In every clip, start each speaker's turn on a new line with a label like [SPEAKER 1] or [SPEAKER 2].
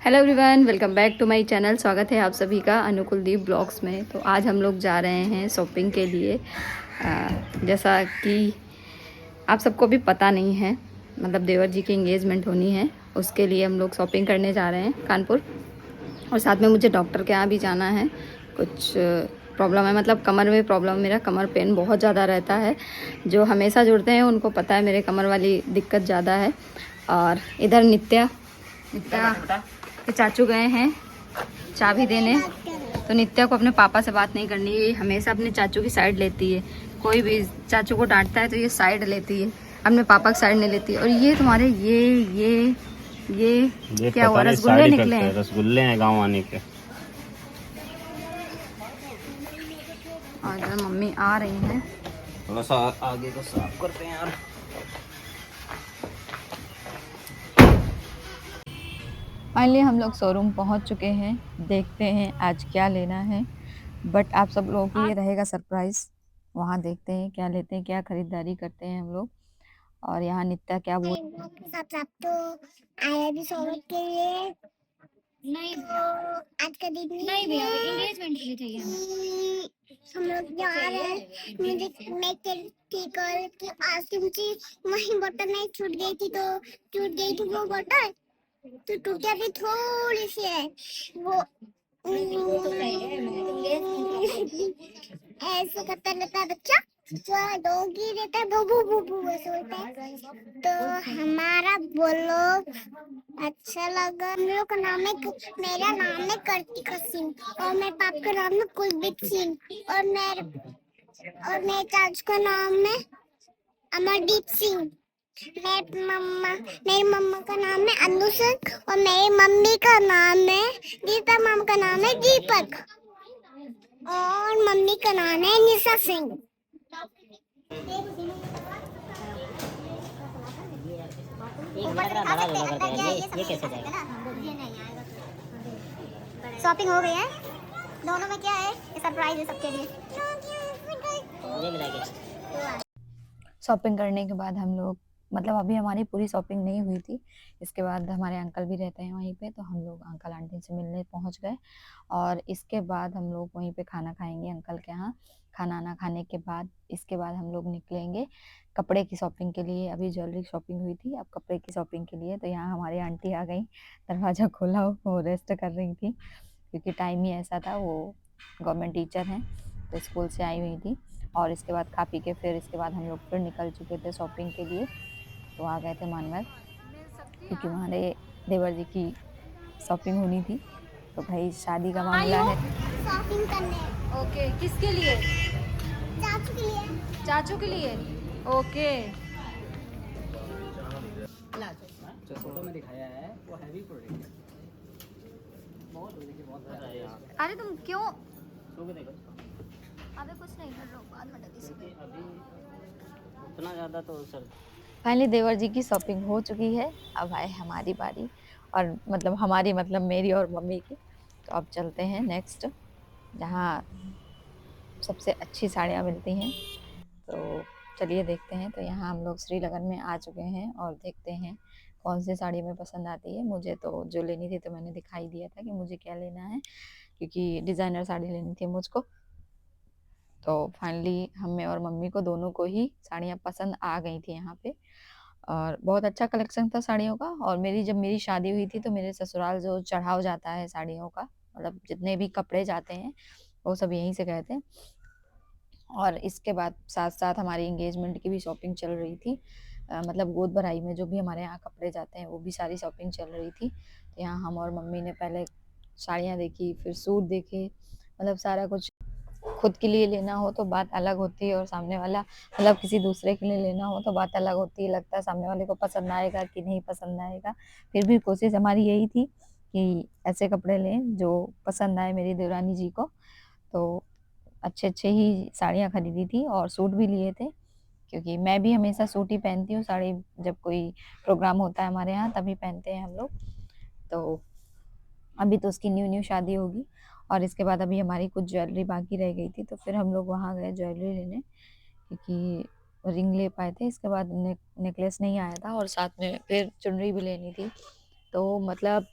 [SPEAKER 1] Hello everyone, welcome back to my channel. स्वागत है आप सभी का अनुकुलदीप ब्लॉग्स में। तो आज हम लोग जा रहे हैं शॉपिंग के लिए। जैसा कि आप सबको भी पता नहीं है, मतलब देवर जी की एंगेजमेंट होनी है, उसके लिए हम लोग शॉपिंग करने जा रहे हैं कानपुर। और साथ में मुझे डॉक्टर के यहाँ भी जाना है। कुछ प्रॉब्लम है, मतलब कमर में प्रॉब्लम, मेरा कमर पेन बहुत ज़्यादा रहता है। जो हमेशा जुड़ते हैं उनको पता है मेरे कमर वाली दिक्कत ज़्यादा है। और इधर नित्या के चाचू गए हैं चाबी देने। तो नित्या को अपने पापा से बात नहीं करनी है, ये हमेशा अपने चाचू की साइड लेती है। कोई भी चाचू को डांटता है तो ये साइड लेती है, अपने पापा की साइड नहीं लेती। और ये तुम्हारे ये क्या हुआ? रसगुल्ले निकले हैं।
[SPEAKER 2] रसगुल्ले हैं गांव आने के।
[SPEAKER 1] और इधर मम्मी आ रही हैं।
[SPEAKER 2] थोड़ा सा आगे को साफ करते हैं यार।
[SPEAKER 1] फाइनली हम लोग शोरूम पहुंच चुके हैं। देखते हैं आज क्या लेना है, बट आप सब लोगों के लिए रहेगा सरप्राइज। वहां देखते हैं क्या लेते हैं, क्या खरीदारी करते हैं हम लोग। और यहाँ नित्या क्या बोल
[SPEAKER 3] सब तो आया भी स्वागत के लिए। नहीं तो आज का दिन नहीं भैया, एंगेजमेंट के लिए चाहिए हमें। हम लोग जा रहे हैं। मुझे मैं ठीक है कि आज की मुझे वही बटन नहीं छूट गई थी, तो टूट गई थी वो बटन, तो टूटी अभी थोड़ी सी है वो। ऐसे करता रहता है बच्चा, जो डॉगी रहता है बबू बबू ऐसे होता है। तो हमारा बोलो अच्छा लगा। हम लोग का नाम है, मेरा नाम है कार्तिका सिंह, और मेरे पापा का नाम है कुलदीप सिंह, और मेरे चाचू का नाम है अमरदीप सिंह। मेरी मम्मा का नाम है अनु सिंह, और मेरी मम्मी का नाम है दीपक। मम्मा का नाम है दीपक, और मम्मी का नाम है निशा सिंह। ये कैसे जाएगा? शॉपिंग हो गई है, दोनों में क्या है, सरप्राइज है सबके लिए।
[SPEAKER 1] शॉपिंग करने के बाद हम लोग, मतलब अभी हमारी पूरी शॉपिंग नहीं हुई थी। इसके बाद हमारे अंकल भी रहते हैं वहीं पे, तो हम लोग अंकल आंटी से मिलने पहुंच गए। और इसके बाद हम लोग वहीं पे खाना खाएंगे अंकल के यहाँ। खाना ना खाने के बाद इसके बाद हम लोग निकलेंगे कपड़े की शॉपिंग के लिए। अभी ज्वेलरी शॉपिंग हुई थी, अब कपड़े की शॉपिंग के लिए। तो यहाँ हमारी आंटी आ गई, दरवाज़ा खोला, वो रेस्ट कर रही थी क्योंकि टाइम ही ऐसा था। वो गवर्नमेंट टीचर हैं, तो स्कूल से आई हुई थी। और इसके बाद खा पी के फिर इसके बाद हम लोग फिर निकल चुके थे शॉपिंग के लिए। तो आ गए थे मानवल, क्योंकि हमारे देवर जी की शॉपिंग होनी थी। तो भाई शादी का मामला है।
[SPEAKER 3] शॉपिंग करने।
[SPEAKER 1] ओके, किसके लिए?
[SPEAKER 3] चाचू के लिए।
[SPEAKER 1] चाचू के लिए। ओके।
[SPEAKER 2] जो फोटो में दिखाया है वो हैवी प्रोडक्ट है। बहुत
[SPEAKER 1] अरे तुम क्यों?
[SPEAKER 2] देखो
[SPEAKER 1] अबे कुछ नहीं कर रहा हूँ, बाद में लगी।
[SPEAKER 2] अभी उतना ज़्यादा तो सर।
[SPEAKER 1] फाइनली देवर जी की शॉपिंग हो चुकी है। अब आए हमारी बारी, और मतलब हमारी मतलब मेरी और मम्मी की। तो अब चलते हैं नेक्स्ट, जहाँ सबसे अच्छी साड़ियाँ मिलती हैं। तो चलिए देखते हैं। तो यहाँ हम लोग श्रीनगर में आ चुके हैं और देखते हैं कौन सी साड़ी में पसंद आती है। मुझे तो जो लेनी थी, तो मैंने दिखाई दिया था कि मुझे क्या लेना है, क्योंकि डिज़ाइनर साड़ी लेनी थी मुझको। तो फाइनली हमें और मम्मी को दोनों को ही साड़ियाँ पसंद आ गई थी यहाँ पे। और बहुत अच्छा कलेक्शन था साड़ियों का। और जब मेरी शादी हुई थी, तो मेरे ससुराल जो चढ़ाव जाता है साड़ियों का, मतलब जितने भी कपड़े जाते हैं वो सब यहीं से गए थे। और इसके बाद साथ साथ हमारी एंगेजमेंट की भी शॉपिंग चल रही थी। मतलब गोद भराई में जो भी हमारे यहाँ कपड़े जाते हैं वो भी सारी शॉपिंग चल रही थी। तो यहाँ हम और मम्मी ने पहले साड़ियाँ देखी, फिर सूट देखे, मतलब सारा कुछ। खुद के लिए लेना हो तो बात अलग होती है, और सामने वाला, मतलब किसी दूसरे के लिए लेना हो तो बात अलग होती है। लगता है सामने वाले को पसंद आएगा कि नहीं पसंद आएगा। फिर भी कोशिश हमारी यही थी कि ऐसे कपड़े लें जो पसंद आए मेरी देवरानी जी को। तो अच्छे अच्छे ही साड़ियाँ खरीदी थी और सूट भी लिए थे, क्योंकि मैं भी हमेशा सूट ही पहनती हूँ। साड़ी जब कोई प्रोग्राम होता है हमारे यहाँ तभी पहनते हैं हम लोग। तो अभी तो उसकी न्यू न्यू शादी होगी। और इसके बाद अभी हमारी कुछ ज्वेलरी बाकी रह गई थी, तो फिर हम लोग वहाँ गए ज्वेलरी लेने, क्योंकि रिंग ले पाए थे। इसके बाद नेकलेस नहीं आया था, और साथ में फिर चुनरी भी लेनी थी। तो मतलब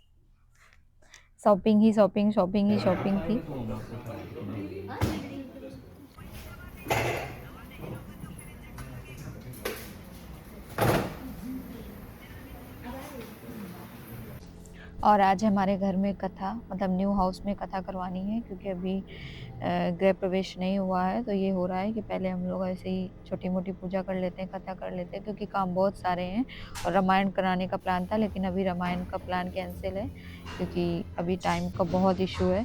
[SPEAKER 1] शॉपिंग ही शॉपिंग, शॉपिंग ही शॉपिंग थी। और आज हमारे घर में कथा, मतलब न्यू हाउस में कथा करवानी है, क्योंकि अभी गृह प्रवेश नहीं हुआ है, तो ये हो रहा है कि पहले हम लोग ऐसे ही छोटी-मोटी पूजा कर लेते हैं, कथा कर लेते हैं, क्योंकि काम बहुत सारे हैं। और रामायण कराने का प्लान था, लेकिन अभी रामायण का प्लान कैंसल है, क्योंकि अभी टाइम का बहुत इश्यू है,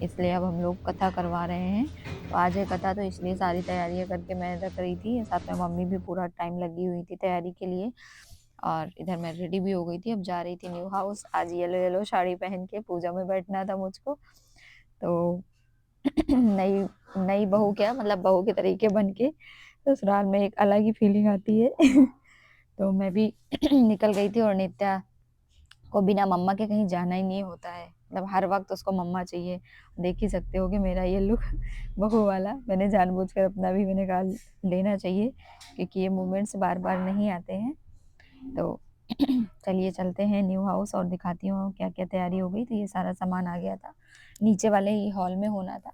[SPEAKER 1] इसलिए अब हम लोग कथा करवा रहे हैं। तो आज है कथा, तो इसलिए सारी तैयारियाँ करके मैं रख रही थी, साथ में मम्मी भी पूरा टाइम लगी हुई थी तैयारी के लिए। और इधर मैं रेडी भी हो गई थी, अब जा रही थी न्यू हाउस। आज येलो येलो साड़ी पहन के पूजा में बैठना था मुझको, तो नई नई बहू क्या, मतलब बहू के तरीके बन के ससुराल में एक अलग ही फीलिंग आती है। तो मैं भी निकल गई थी, और नित्या को बिना मम्मा के कहीं जाना ही नहीं होता है, मतलब हर वक्त उसको मम्मा चाहिए। देख ही सकते हो कि मेरा ये लुक बहू वाला, मैंने जानबूझकर अपना भी मैंने कहा लेना चाहिए, क्योंकि ये मोमेंट्स बार बार नहीं आते हैं। तो चलिए चलते हैं न्यू हाउस और दिखाती हूँ क्या क्या तैयारी हो गई। तो ये सारा सामान आ गया था, नीचे वाले ही हॉल में होना था,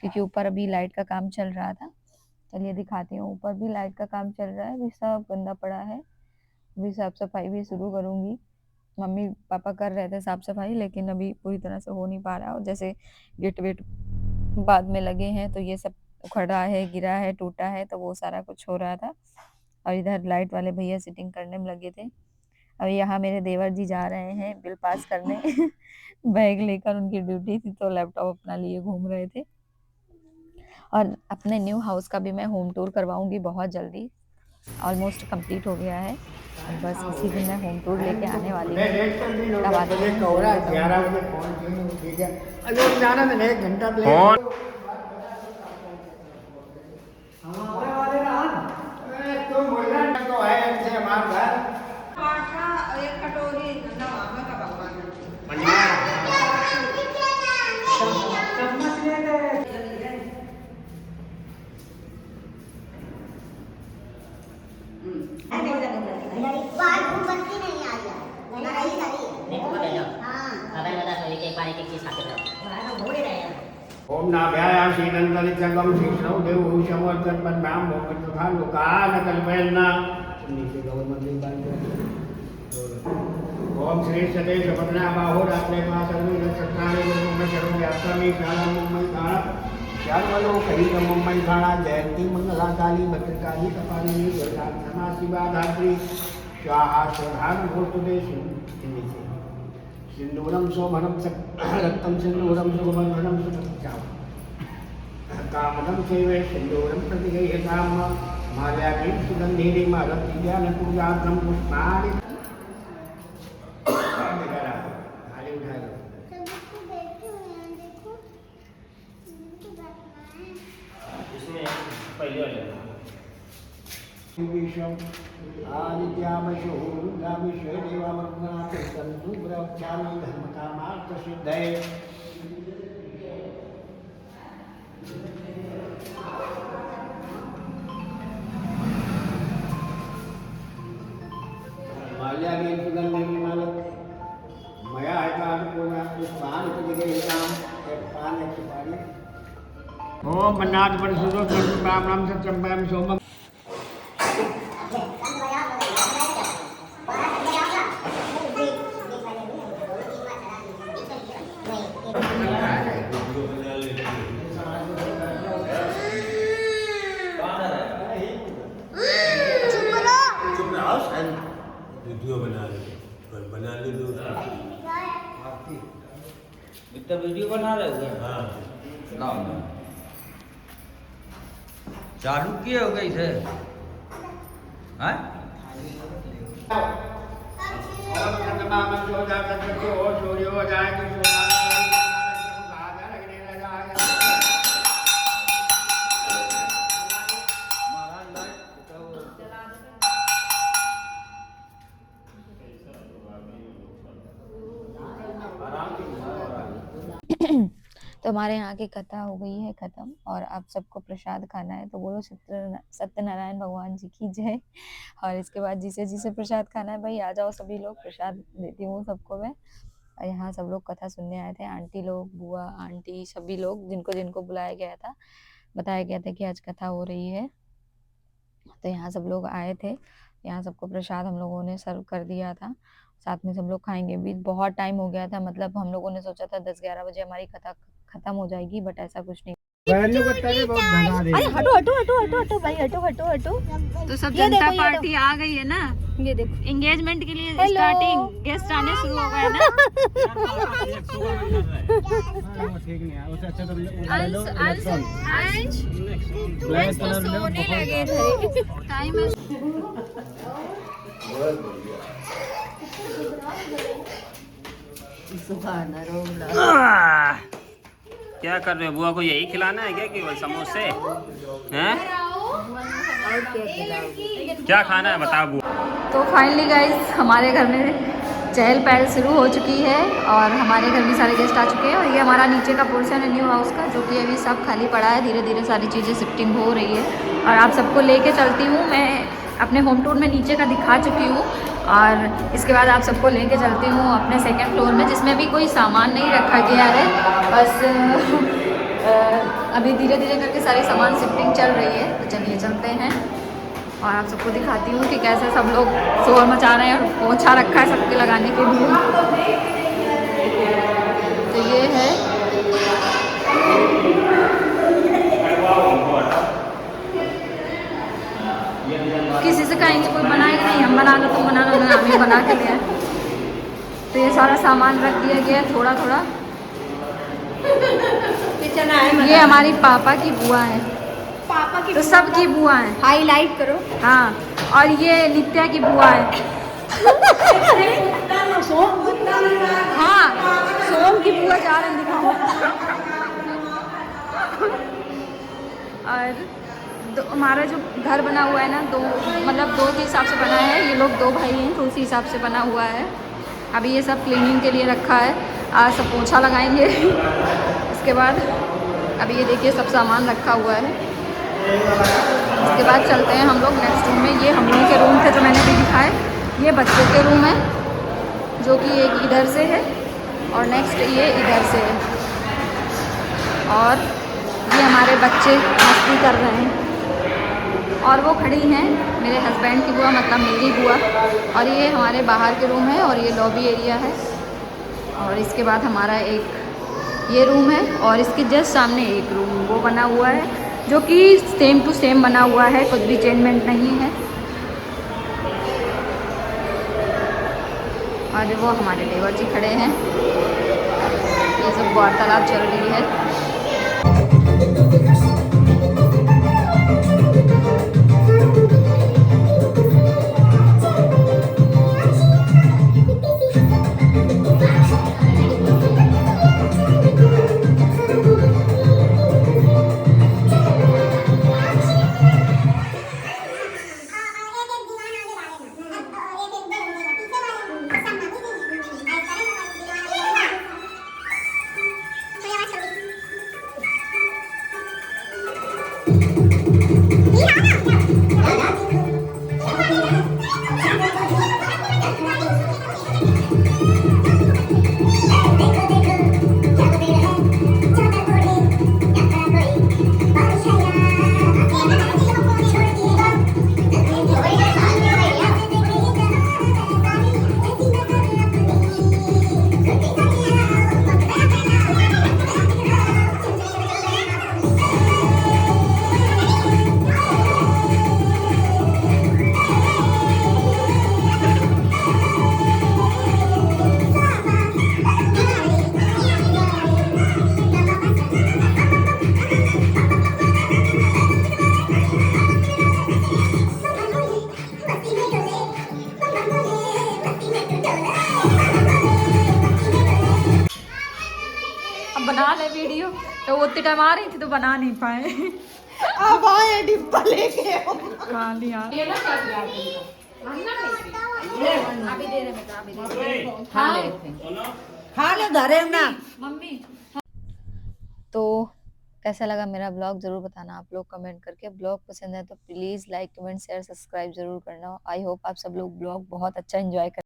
[SPEAKER 1] क्योंकि ऊपर अभी लाइट का काम चल रहा था। चलिए दिखाती हूँ, ऊपर भी लाइट का काम चल रहा है, अभी सब गंदा पड़ा है, अभी साफ सफाई भी शुरू करूँगी। मम्मी पापा कर रहे थे साफ सफाई, लेकिन अभी पूरी तरह से हो नहीं पा रहा, और जैसे गेट वेट बाद में लगे हैं, तो ये सब उखड़ा है, गिरा है, टूटा है, तो वो सारा कुछ हो रहा था। और इधर लाइट वाले भैया सिटिंग करने में लगे थे। अब यहाँ मेरे देवर जी जा रहे हैं बिल पास करने। बैग लेकर, उनकी ड्यूटी थी, तो लैपटॉप अपना लिए घूम रहे थे। और अपने न्यू हाउस का भी मैं होम टूर करवाऊंगी बहुत जल्दी, ऑलमोस्ट कंप्लीट हो गया है, और बस इसी दिन मैं होम टूर लेके आने वाली हूँ। कब आते हैं ज़रूर बताऊंगी।
[SPEAKER 2] जाना मैंने 1 घंटा तो है ऐसे हमारा घर
[SPEAKER 4] पाठा एक कटोरी नवा में का भगवान चम्मच ले ले
[SPEAKER 3] बाल बत्ती नहीं आ गया ना रही सारी हाँ
[SPEAKER 5] अबे बता तो एक बार एक चीज खाते रहो भूल ही रहे हैं
[SPEAKER 2] ओम नाभ्यायाम श्रीनंदनित्यंगम श्रीष्णु देव समर्थ पद्माम भोगन तथा लोकान कल्पयन्ना नीचे गौर मंदिर बन ओम श्री सतेश पद्मना बाहो रात्रे मा सर्वे नक्षत्राणि गुरुम शरण व्याप्तामि ज्ञानम मुम्मय काण ज्ञानवलो कहित मुम्मय काणा जयंती मंगला काली भद्रकाली कपालिनी दुर्गा क्षमा शिवा धात्री स्वाहा स्वधान भूतुदेशु नीचे सिंदूरम शोभनम रक्तम सिंदूरम सुगंधनम सुचाम कामदम सेवे सिंदूरम प्रतिगृह्यताम माल्याग्नि सुगंधिनी मालती ज्ञान पूजार्थम पुष्पाणि खाली उठा लो
[SPEAKER 3] सबको बैठे हुए हैं देखो इनको बैठना है
[SPEAKER 5] इसमें पहले वाले
[SPEAKER 2] विश्वम आदित्यामशो गामिशो देवामृतनाथ संतु ब्रह्मचारी धर्म कामार्थ सिद्धये माल्याग्नि सुगंधिनी मालती मया एकाद पूर्णा पुष्पान प्रतिगृह्यताम एक पान एक सुपारी ओम मन्नाथ परशुरो ब्रह्मणाम सत्यम सोमम
[SPEAKER 6] वीडियो बना ले दो
[SPEAKER 4] इतना वीडियो बना रहे हो
[SPEAKER 6] हाँ
[SPEAKER 4] ना चालू किए हो गए इसे हैं
[SPEAKER 2] और चंद्रमा मन जो जाकर करके हो सूर्य हो जाए तो
[SPEAKER 1] तो हमारे यहाँ की कथा हो गई है खत्म, और आप सबको प्रसाद खाना है, तो बोलो सत्यनारायण भगवान जी की जय। और इसके बाद जिसे जिसे प्रसाद खाना है भाई आ जाओ, सभी लोग प्रसाद देती हूँ सबको मैं। और यहाँ सब लोग कथा सुनने आए थे, आंटी लोग, बुआ, आंटी, सभी लोग जिनको जिनको बुलाया गया था, बताया गया था कि आज कथा हो रही है। तो यहाँ सब लोग आए थे। यहाँ सबको प्रसाद हम लोगों ने सर्व कर दिया था, साथ में सब लोग खाएंगे भी। बहुत टाइम हो गया था, मतलब हम लोगों ने सोचा था 10-11 बजे हमारी कथा खत्म हो जाएगी, बट ऐसा कुछ नहीं।
[SPEAKER 2] बहनों को तेरे बहुत धना दे।
[SPEAKER 1] अरे हटो हटो हटो हटो हटो भाई, हटो हटो हटो। तो सब जनता पार्टी आ गई है ना, ये देखो एंगेजमेंट के लिए स्टार्टिंग, गेस्ट आने शुरू हो गए ना।
[SPEAKER 2] ठीक नहीं है, उससे अच्छा तो
[SPEAKER 1] सोने लगे थे, टाइम है।
[SPEAKER 4] क्या कर रहे हो? बुआ को यही खिलाना है क्या केवल समोसे हैं? क्या खाना है बताओ बुआ।
[SPEAKER 1] तो फाइनली गाइस हमारे घर में चहल पहल शुरू हो चुकी है और हमारे घर भी सारे गेस्ट आ चुके हैं। और ये हमारा नीचे का पोर्शन है न्यू हाउस का, जो कि अभी सब खाली पड़ा है। धीरे धीरे सारी चीज़ें शिफ्टिंग हो रही है और आप सबको लेके चलती हूँ। मैं अपने होम टूर में नीचे का दिखा चुकी हूँ और इसके बाद आप सबको लेके चलती हूँ अपने सेकंड फ्लोर में, जिसमें अभी कोई सामान नहीं रखा गया है। बस अभी धीरे धीरे करके सारी सामान शिफ्टिंग चल रही है। तो चलिए चलते हैं और आप सबको दिखाती हूँ कि कैसे सब लोग शोर मचा रहे हैं और पोछा रखा है सबके लगाने के लिए। तो ये है, किसी से कहेंगे कोई बनाएगा नहीं, हम बना लो तुम बना लो, हम ही बना के लिए। तो ये सारा सामान रख दिया गया है थोड़ा थोड़ा। ये हमारी पापा की बुआ है,
[SPEAKER 3] पापा की
[SPEAKER 1] तो सबकी बुआ है,
[SPEAKER 3] हाईलाइट करो।
[SPEAKER 1] हाँ। और ये नित्या की बुआ है। हाँ, सोम की बुआ जा रही दिखाओ। और हमारा जो घर बना हुआ है ना, मतलब दो के हिसाब से बना है। ये लोग 2 भाई हैं तो उसी हिसाब से बना हुआ है। अभी ये सब क्लीनिंग के लिए रखा है, आज सब पोछा लगाएंगे। इसके बाद अभी ये देखिए सब सामान रखा हुआ है। इसके बाद चलते हैं हम लोग नेक्स्ट रूम में। ये हम लोगों के रूम थे जो मैंने भी दिखाए। ये बच्चों के रूम है, जो कि एक इधर से है और नेक्स्ट ये इधर से है। और ये हमारे बच्चे मस्ती कर रहे हैं और वो खड़ी हैं मेरे हस्बैंड की बुआ, मतलब मेरी बुआ। और ये हमारे बाहर के रूम है और ये लॉबी एरिया है। और इसके बाद हमारा एक ये रूम है और इसके जस्ट सामने एक रूम वो बना हुआ है, जो कि सेम टू सेम बना हुआ है, कुछ भी चेंजमेंट नहीं है। और वो हमारे देवर जी खड़े हैं, ये सब वार्तालाप चल रही है। बना ले वीडियो, तो वो उतने टाइम आ रही थी तो बना नहीं पाए।
[SPEAKER 7] अब आए डिब्बा लेके
[SPEAKER 1] हाँ लिया।
[SPEAKER 7] खा ले धरे ना
[SPEAKER 1] मम्मी। तो कैसा लगा मेरा ब्लॉग जरूर बताना आप लोग कमेंट करके। ब्लॉग पसंद है तो please like comment share subscribe जरूर करना। आई होप आप सब लोग ब्लॉग बहुत अच्छा एंजॉय कर